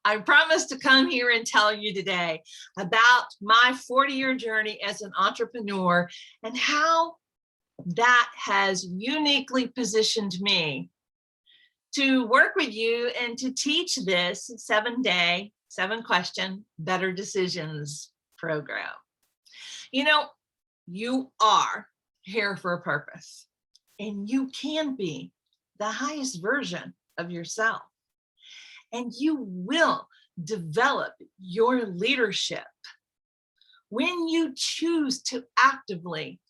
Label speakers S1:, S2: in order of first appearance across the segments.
S1: I promised to come here and tell you today about my 40-year journey as an entrepreneur and how that has uniquely positioned me to work with you and to teach this 7-day, 7-question Better Decisions program. You know, you are here for a purpose, and you can be the highest version of yourself. And you will develop your leadership when you choose to actively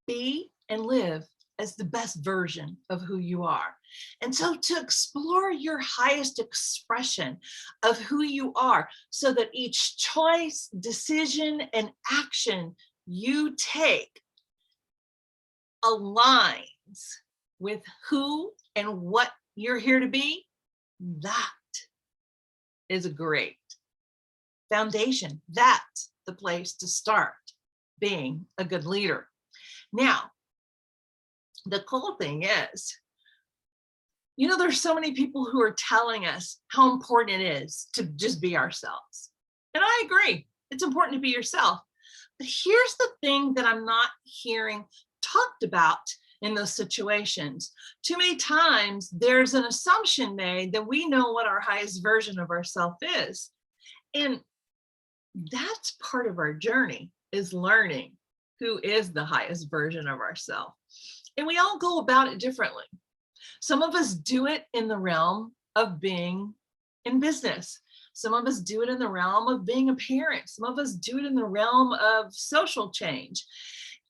S1: be and live as the best version of who you are. And so to explore your highest expression of who you are so that each choice, decision, and action you take aligns with who and what you're here to be, that is a great foundation. That's the place to start being a good leader. Now, the cool thing is, you know, there's so many people who are telling us how important it is to just be ourselves. And I agree, it's important to be yourself. But here's the thing that I'm not hearing talked about in those situations. Too many times there's an assumption made that we know what our highest version of ourselves is. And that's part of our journey, is learning who is the highest version of ourselves. And we all go about it differently. Some of us do it in the realm of being in business. Some of us do it in the realm of being a parent. Some of us do it in the realm of social change.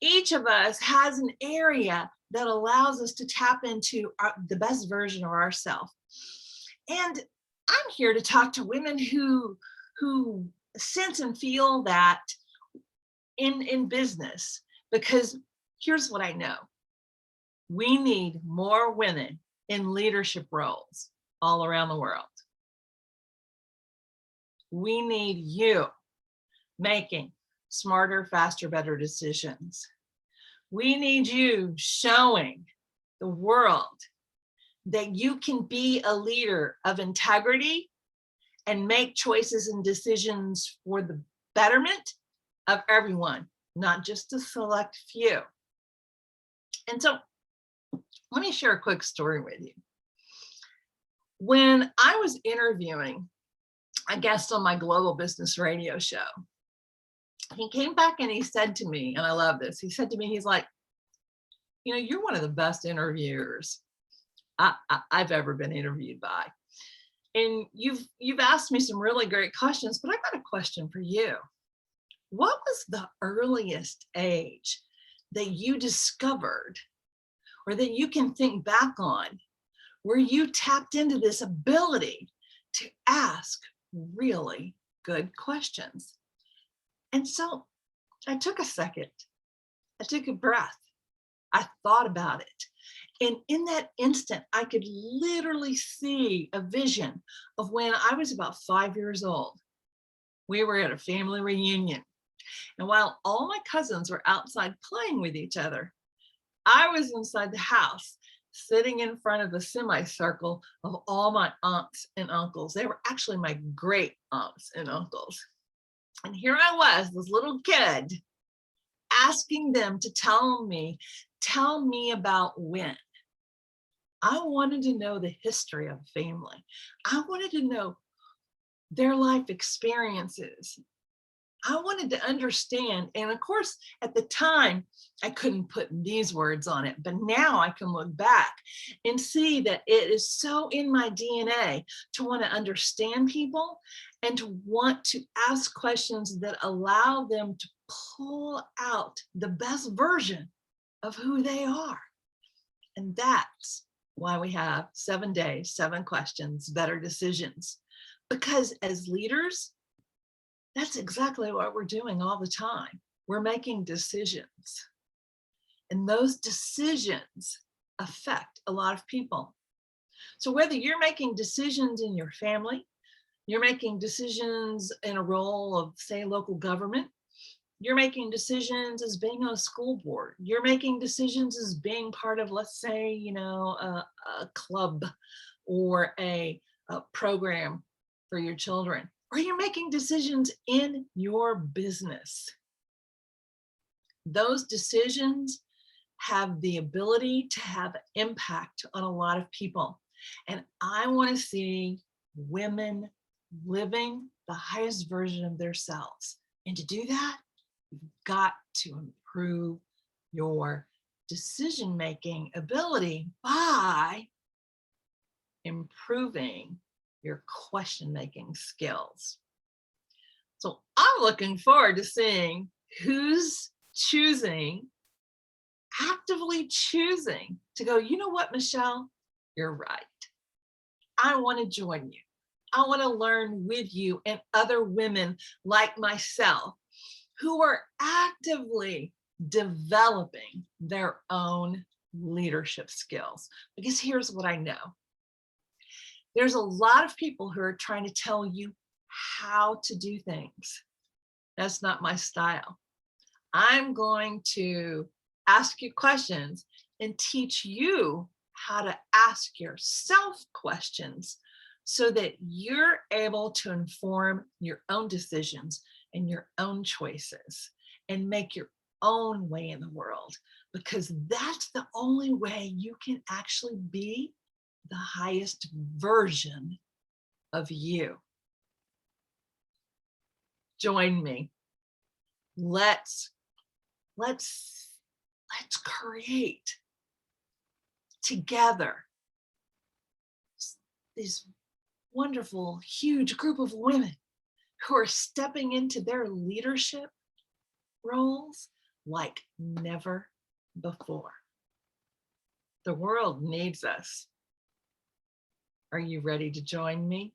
S1: Each of us has an area that allows us to tap into the best version of ourselves. And I'm here to talk to women who sense and feel that in business, because here's what I know. We need more women in leadership roles all around the world. We need you making smarter, faster, better decisions. We need you showing the world that you can be a leader of integrity and make choices and decisions for the betterment of everyone, not just a select few. And so let me share a quick story with you. When I was interviewing a guest on my global business radio show, he came back and he said to me, and I love this, he said to me, he's like, you know, you're one of the best interviewers I've ever been interviewed by. And you've asked me some really great questions, but I got a question for you. What was the earliest age that you discovered, or that you can think back on, where you tapped into this ability to ask really good questions? And so I took a second, I took a breath, I thought about it. And in that instant, I could literally see a vision of when I was about 5 years old. We were at a family reunion. And while all my cousins were outside playing with each other, I was inside the house, sitting in front of a semicircle of all my aunts and uncles. They were actually my great aunts and uncles. And here I was, this little kid, asking them to tell me about when. I wanted to know the history of the family. I wanted to know their life experiences. I wanted to understand. And of course, at the time, I couldn't put these words on it, but now I can look back and see that it is so in my DNA to want to understand people and to want to ask questions that allow them to pull out the best version of who they are. And that's why we have 7 days, 7 questions, better decisions. Because as leaders, that's exactly what we're doing all the time. We're making decisions. And those decisions affect a lot of people. So whether you're making decisions in your family, you're making decisions in a role of, say, local government, you're making decisions as being on a school board, you're making decisions as being part of, let's say, a club or a program for your children, or you're making decisions in your business. Those decisions have the ability to have impact on a lot of people. And I want to see women living the highest version of themselves. And to do that, you've got to improve your decision-making ability by improving your question-making skills. So I'm looking forward to seeing who's actively choosing to go, you know what, Michelle, you're right. I want to join you. I want to learn with you and other women like myself who are actively developing their own leadership skills. Because here's what I know. There's a lot of people who are trying to tell you how to do things. That's not my style. I'm going to ask you questions and teach you how to ask yourself questions so that you're able to inform your own decisions and your own choices and make your own way in the world, because that's the only way you can actually be the highest version of you. Join me. Let's create together this wonderful, huge group of women who are stepping into their leadership roles like never before. The world needs us. Are you ready to join me?